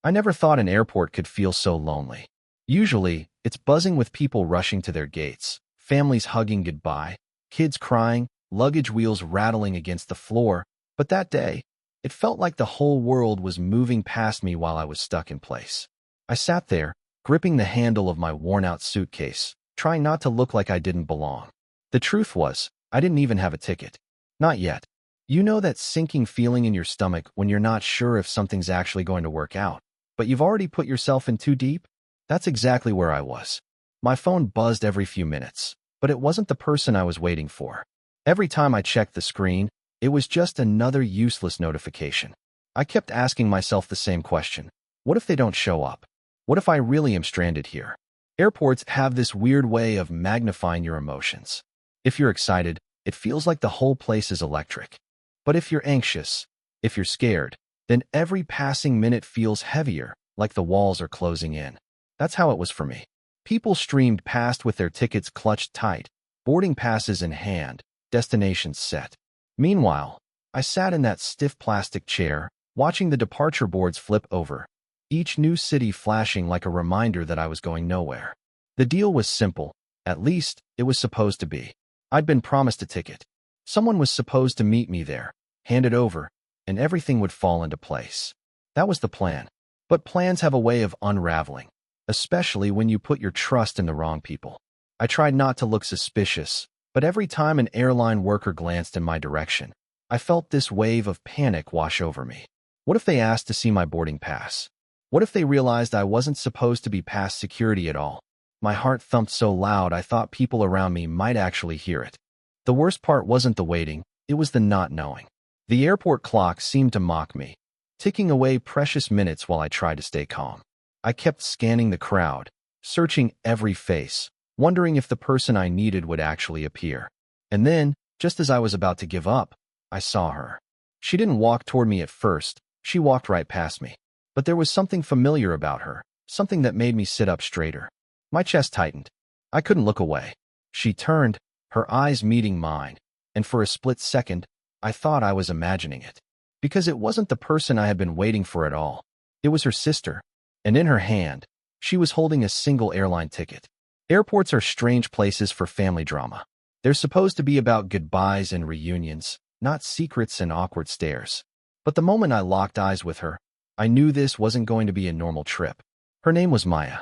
I never thought an airport could feel so lonely. Usually, it's buzzing with people rushing to their gates, families hugging goodbye, kids crying, luggage wheels rattling against the floor, but that day, it felt like the whole world was moving past me while I was stuck in place. I sat there, gripping the handle of my worn-out suitcase, trying not to look like I didn't belong. The truth was, I didn't even have a ticket. Not yet. You know that sinking feeling in your stomach when you're not sure if something's actually going to work out, but you've already put yourself in too deep? That's exactly where I was. My phone buzzed every few minutes, but it wasn't the person I was waiting for. Every time I checked the screen, it was just another useless notification. I kept asking myself the same question. What if they don't show up? What if I really am stranded here? Airports have this weird way of magnifying your emotions. If you're excited, it feels like the whole place is electric. But if you're anxious, if you're scared, then every passing minute feels heavier, like the walls are closing in. That's how it was for me. People streamed past with their tickets clutched tight, boarding passes in hand, destinations set. Meanwhile, I sat in that stiff plastic chair, watching the departure boards flip over, each new city flashing like a reminder that I was going nowhere. The deal was simple. At least, it was supposed to be. I'd been promised a ticket. Someone was supposed to meet me there, hand it over, and everything would fall into place. That was the plan. But plans have a way of unraveling, especially when you put your trust in the wrong people. I tried not to look suspicious, but every time an airline worker glanced in my direction, I felt this wave of panic wash over me. What if they asked to see my boarding pass? What if they realized I wasn't supposed to be past security at all? My heart thumped so loud I thought people around me might actually hear it. The worst part wasn't the waiting, it was the not knowing. The airport clock seemed to mock me, ticking away precious minutes while I tried to stay calm. I kept scanning the crowd, searching every face, wondering if the person I needed would actually appear. And then, just as I was about to give up, I saw her. She didn't walk toward me at first, she walked right past me. But there was something familiar about her, something that made me sit up straighter. My chest tightened. I couldn't look away. She turned, her eyes meeting mine, and for a split second, I thought I was imagining it. Because it wasn't the person I had been waiting for at all. It was her sister, and in her hand, she was holding a single airline ticket. Airports are strange places for family drama. They're supposed to be about goodbyes and reunions, not secrets and awkward stares. But the moment I locked eyes with her, I knew this wasn't going to be a normal trip. Her name was Maya.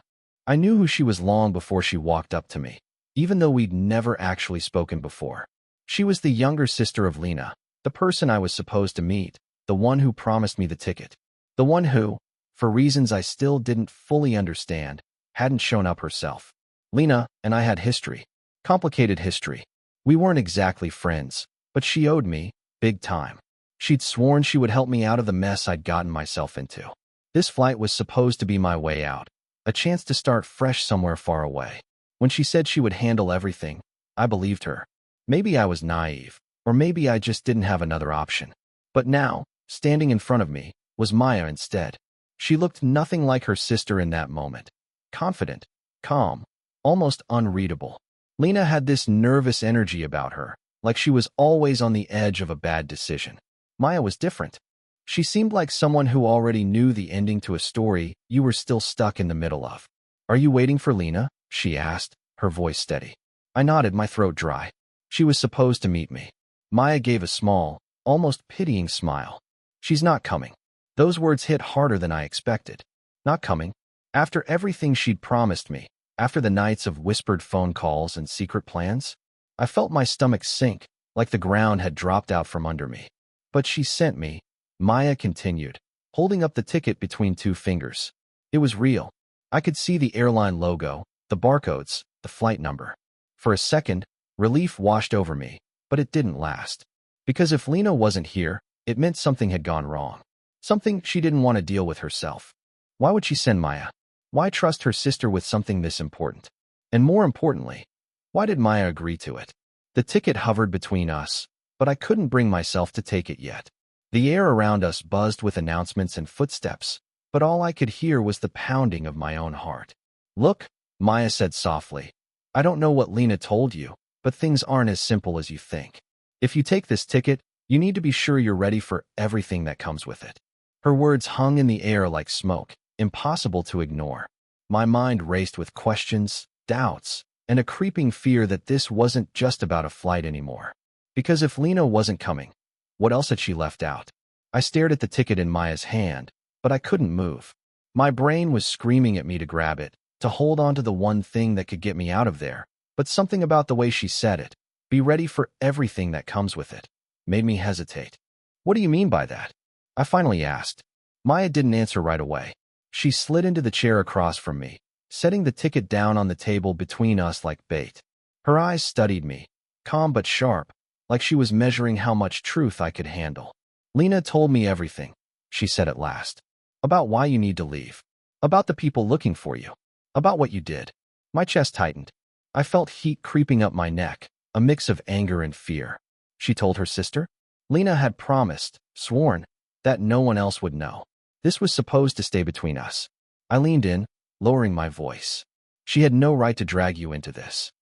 I knew who she was long before she walked up to me, even though we'd never actually spoken before. She was the younger sister of Lena, the person I was supposed to meet, the one who promised me the ticket, the one who, for reasons I still didn't fully understand, hadn't shown up herself. Lena and I had history, complicated history. We weren't exactly friends, but she owed me, big time. She'd sworn she would help me out of the mess I'd gotten myself into. This flight was supposed to be my way out, a chance to start fresh somewhere far away. When she said she would handle everything, I believed her. Maybe I was naive, or maybe I just didn't have another option. But now, standing in front of me, was Maya instead. She looked nothing like her sister in that moment. Confident, calm, almost unreadable. Lena had this nervous energy about her, like she was always on the edge of a bad decision. Maya was different. She seemed like someone who already knew the ending to a story you were still stuck in the middle of. "Are you waiting for Lena?" she asked, her voice steady. I nodded, my throat dry. She was supposed to meet me. Maya gave a small, almost pitying smile. "She's not coming." Those words hit harder than I expected. Not coming? After everything she'd promised me, after the nights of whispered phone calls and secret plans? I felt my stomach sink, like the ground had dropped out from under me. "But she sent me," Maya continued, holding up the ticket between two fingers. It was real. I could see the airline logo, the barcodes, the flight number. For a second, relief washed over me, but it didn't last. Because if Lena wasn't here, it meant something had gone wrong. Something she didn't want to deal with herself. Why would she send Maya? Why trust her sister with something this important? And more importantly, why did Maya agree to it? The ticket hovered between us, but I couldn't bring myself to take it yet. The air around us buzzed with announcements and footsteps, but all I could hear was the pounding of my own heart. "Look," Maya said softly. "I don't know what Lena told you, but things aren't as simple as you think. If you take this ticket, you need to be sure you're ready for everything that comes with it." Her words hung in the air like smoke, impossible to ignore. My mind raced with questions, doubts, and a creeping fear that this wasn't just about a flight anymore. Because if Lena wasn't coming, what else had she left out? I stared at the ticket in Maya's hand, but I couldn't move. My brain was screaming at me to grab it, to hold on to the one thing that could get me out of there, but something about the way she said it, "Be ready for everything that comes with it," made me hesitate. "What do you mean by that?" I finally asked. Maya didn't answer right away. She slid into the chair across from me, setting the ticket down on the table between us like bait. Her eyes studied me, calm but sharp, like she was measuring how much truth I could handle. "Lena told me everything," she said at last. "About why you need to leave. About the people looking for you. About what you did." My chest tightened. I felt heat creeping up my neck, a mix of anger and fear. She told her sister? Lena had promised, sworn, that no one else would know. This was supposed to stay between us. I leaned in, lowering my voice. "She had no right to drag you into this."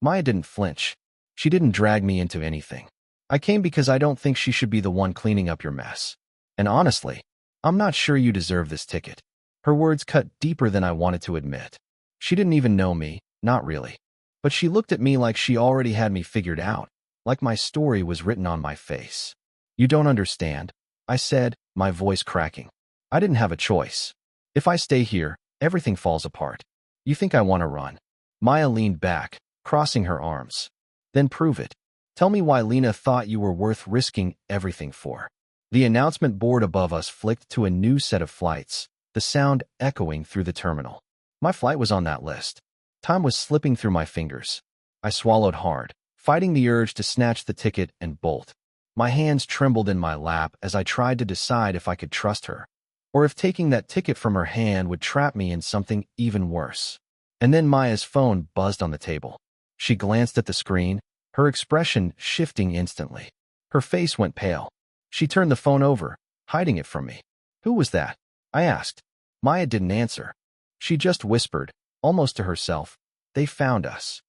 Maya didn't flinch. "She didn't drag me into anything. I came because I don't think she should be the one cleaning up your mess. And honestly, I'm not sure you deserve this ticket." Her words cut deeper than I wanted to admit. She didn't even know me, not really. But she looked at me like she already had me figured out, like my story was written on my face. "You don't understand," I said, my voice cracking. "I didn't have a choice. If I stay here, everything falls apart. You think I want to run?" Maya leaned back, crossing her arms. "Then prove it. Tell me why Lena thought you were worth risking everything for." The announcement board above us flicked to a new set of flights, the sound echoing through the terminal. My flight was on that list. Time was slipping through my fingers. I swallowed hard, fighting the urge to snatch the ticket and bolt. My hands trembled in my lap as I tried to decide if I could trust her, or if taking that ticket from her hand would trap me in something even worse. And then Maya's phone buzzed on the table. She glanced at the screen, her expression shifting instantly. Her face went pale. She turned the phone over, hiding it from me. "Who was that?" I asked. Maya didn't answer. She just whispered, almost to herself, "They found us."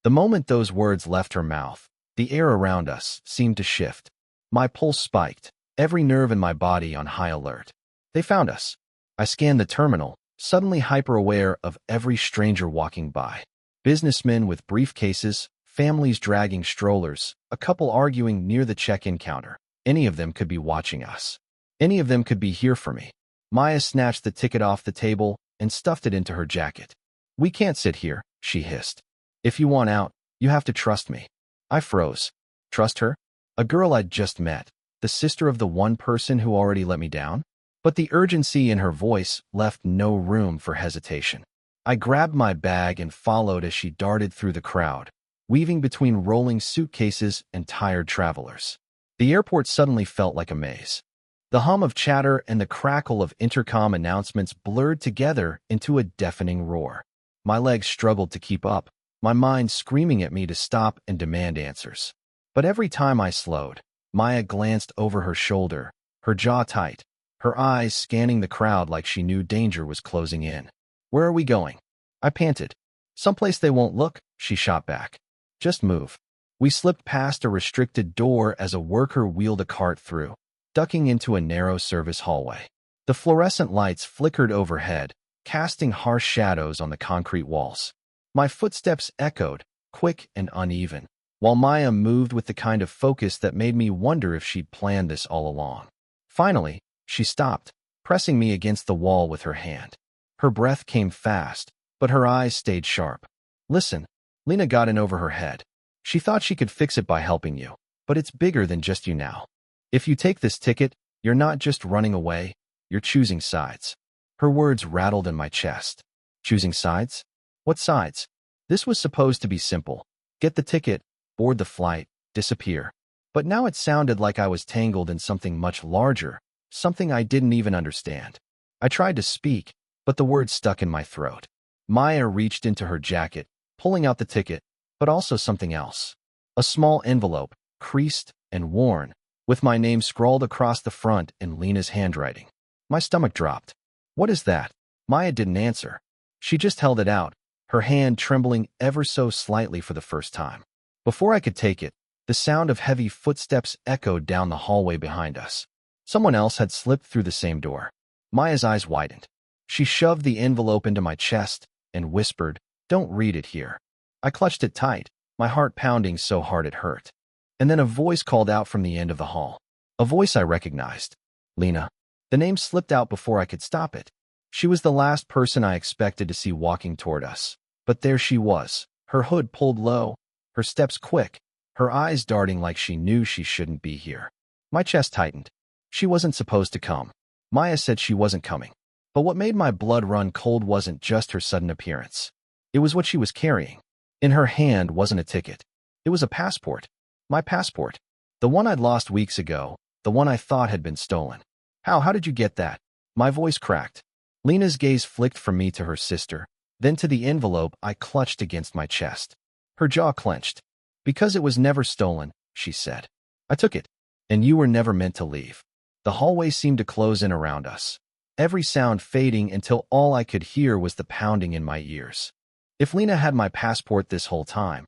The moment those words left her mouth, the air around us seemed to shift. My pulse spiked, every nerve in my body on high alert. They found us. I scanned the terminal, suddenly hyper-aware of every stranger walking by. Businessmen with briefcases, families dragging strollers, a couple arguing near the check-in counter. Any of them could be watching us. Any of them could be here for me. Maya snatched the ticket off the table and stuffed it into her jacket. "We can't sit here," she hissed. "If you want out, you have to trust me." I froze. Trust her? A girl I'd just met, the sister of the one person who already let me down? But the urgency in her voice left no room for hesitation. I grabbed my bag and followed as she darted through the crowd, weaving between rolling suitcases and tired travelers. The airport suddenly felt like a maze. The hum of chatter and the crackle of intercom announcements blurred together into a deafening roar. My legs struggled to keep up, my mind screaming at me to stop and demand answers. But every time I slowed, Maya glanced over her shoulder, her jaw tight, her eyes scanning the crowd like she knew danger was closing in. "Where are we going?" I panted. "Someplace they won't look," she shot back. "Just move." We slipped past a restricted door as a worker wheeled a cart through, ducking into a narrow service hallway. The fluorescent lights flickered overhead, casting harsh shadows on the concrete walls. My footsteps echoed, quick and uneven, while Maya moved with the kind of focus that made me wonder if she'd planned this all along. Finally, she stopped, pressing me against the wall with her hand. Her breath came fast, but her eyes stayed sharp. "Listen," Lena got in over her head. "She thought she could fix it by helping you, but it's bigger than just you now. If you take this ticket, you're not just running away, you're choosing sides." Her words rattled in my chest. Choosing sides? What sides? This was supposed to be simple. Get the ticket, board the flight, disappear. But now it sounded like I was tangled in something much larger, something I didn't even understand. I tried to speak, but the words stuck in my throat. Maya reached into her jacket, pulling out the ticket, but also something else. A small envelope, creased and worn, with my name scrawled across the front in Lena's handwriting. My stomach dropped. "What is that?" Maya didn't answer. She just held it out, her hand trembling ever so slightly for the first time. Before I could take it, the sound of heavy footsteps echoed down the hallway behind us. Someone else had slipped through the same door. Maya's eyes widened. She shoved the envelope into my chest and whispered, "Don't read it here." I clutched it tight, my heart pounding so hard it hurt. And then a voice called out from the end of the hall. A voice I recognized. Lena. The name slipped out before I could stop it. She was the last person I expected to see walking toward us. But there she was, her hood pulled low, her steps quick, her eyes darting like she knew she shouldn't be here. My chest tightened. She wasn't supposed to come. Maya said she wasn't coming. But what made my blood run cold wasn't just her sudden appearance. It was what she was carrying. In her hand wasn't a ticket. It was a passport. My passport. The one I'd lost weeks ago, the one I thought had been stolen. How did you get that? My voice cracked. Lena's gaze flicked from me to her sister, then to the envelope I clutched against my chest. Her jaw clenched. Because it was never stolen, she said. I took it. And you were never meant to leave. The hallway seemed to close in around us, every sound fading until all I could hear was the pounding in my ears. If Lena had my passport this whole time,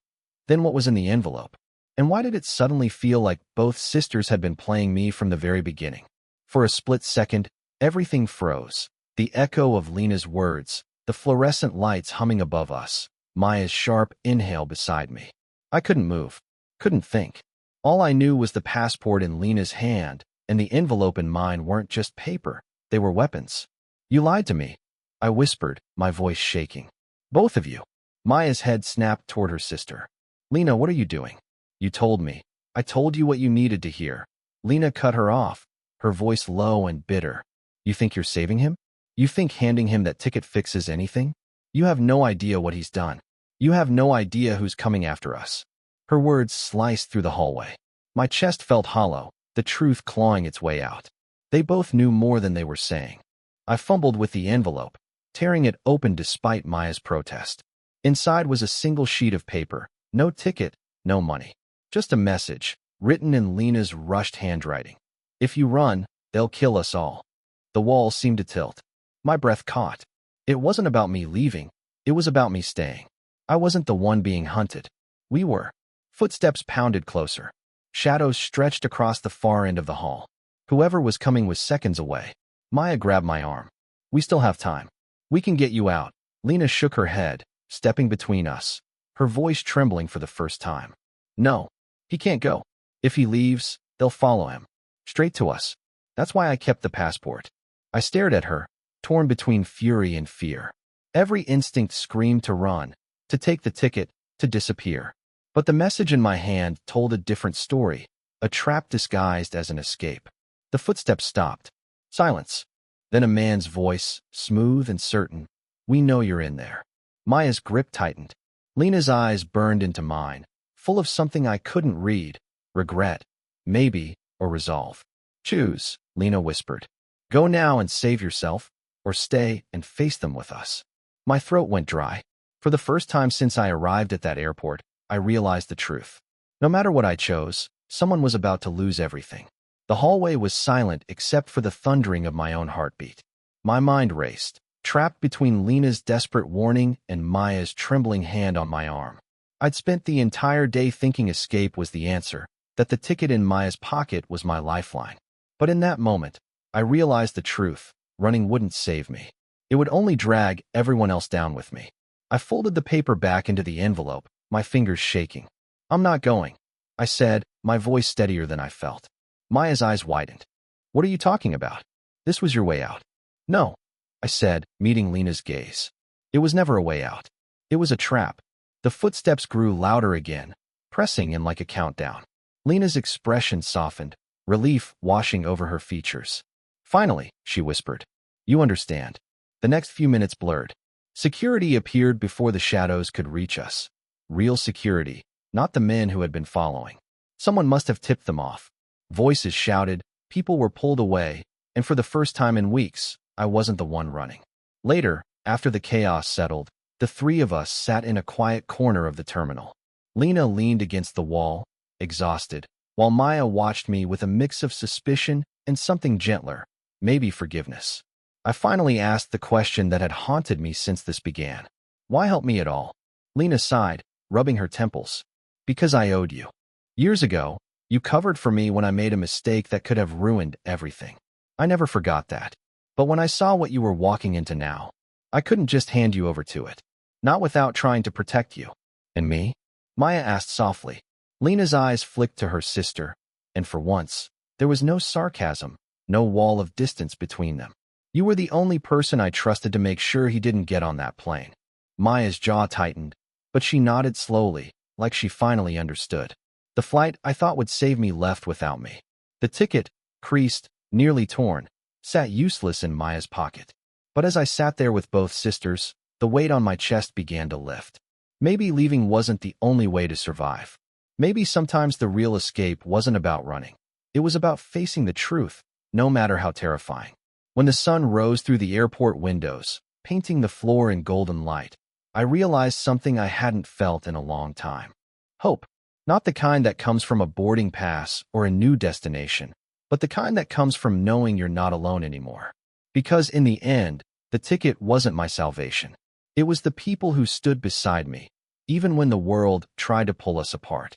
then what was in the envelope? And why did it suddenly feel like both sisters had been playing me from the very beginning? For a split second, everything froze. The echo of Lena's words, the fluorescent lights humming above us, Maya's sharp inhale beside me. I couldn't move, couldn't think. All I knew was the passport in Lena's hand and the envelope in mine weren't just paper, they were weapons. You lied to me, I whispered, my voice shaking. Both of you. Maya's head snapped toward her sister. Lena, what are you doing? You told me. I told you what you needed to hear. Lena cut her off, her voice low and bitter. You think you're saving him? You think handing him that ticket fixes anything? You have no idea what he's done. You have no idea who's coming after us. Her words sliced through the hallway. My chest felt hollow, the truth clawing its way out. They both knew more than they were saying. I fumbled with the envelope, tearing it open despite Maya's protest. Inside was a single sheet of paper, no ticket, no money. Just a message, written in Lena's rushed handwriting. If you run, they'll kill us all. The walls seemed to tilt. My breath caught. It wasn't about me leaving. It was about me staying. I wasn't the one being hunted. We were. Footsteps pounded closer. Shadows stretched across the far end of the hall. Whoever was coming was seconds away. Maya grabbed my arm. We still have time. We can get you out. Lena shook her head, stepping between us, her voice trembling for the first time. No, he can't go. If he leaves, they'll follow him. Straight to us. That's why I kept the passport. I stared at her, torn between fury and fear. Every instinct screamed to run, to take the ticket, to disappear. But the message in my hand told a different story, a trap disguised as an escape. The footsteps stopped. Silence. Then a man's voice, smooth and certain. We know you're in there. Maya's grip tightened. Lena's eyes burned into mine, full of something I couldn't read, regret, maybe, or resolve. Choose, Lena whispered. Go now and save yourself, or stay and face them with us. My throat went dry. For the first time since I arrived at that airport, I realized the truth. No matter what I chose, someone was about to lose everything. The hallway was silent except for the thundering of my own heartbeat. My mind raced, trapped between Lena's desperate warning and Maya's trembling hand on my arm. I'd spent the entire day thinking escape was the answer, that the ticket in Maya's pocket was my lifeline. But in that moment, I realized the truth. Running wouldn't save me. It would only drag everyone else down with me. I folded the paper back into the envelope, my fingers shaking. I'm not going, I said, my voice steadier than I felt. Maya's eyes widened. What are you talking about? This was your way out. No, I said, meeting Lena's gaze. It was never a way out. It was a trap. The footsteps grew louder again, pressing in like a countdown. Lena's expression softened, relief washing over her features. Finally, she whispered. You understand. The next few minutes blurred. Security appeared before the shadows could reach us. Real security, not the men who had been following. Someone must have tipped them off. Voices shouted, people were pulled away, and for the first time in weeks, I wasn't the one running. Later, after the chaos settled, the three of us sat in a quiet corner of the terminal. Lena leaned against the wall, exhausted, while Maya watched me with a mix of suspicion and something gentler, maybe forgiveness. I finally asked the question that had haunted me since this began. Why help me at all? Lena sighed, rubbing her temples. Because I owed you. Years ago, you covered for me when I made a mistake that could have ruined everything. I never forgot that. But when I saw what you were walking into now, I couldn't just hand you over to it. Not without trying to protect you. And me? Maya asked softly. Lena's eyes flicked to her sister, and for once, there was no sarcasm, no wall of distance between them. You were the only person I trusted to make sure he didn't get on that plane. Maya's jaw tightened, but she nodded slowly, like she finally understood. The flight I thought would save me left without me. The ticket, creased, nearly torn, sat useless in Maya's pocket. But as I sat there with both sisters, the weight on my chest began to lift. Maybe leaving wasn't the only way to survive. Maybe sometimes the real escape wasn't about running. It was about facing the truth, no matter how terrifying. When the sun rose through the airport windows, painting the floor in golden light, I realized something I hadn't felt in a long time. Hope. Not the kind that comes from a boarding pass or a new destination, but the kind that comes from knowing you're not alone anymore. Because in the end, the ticket wasn't my salvation. It was the people who stood beside me, even when the world tried to pull us apart.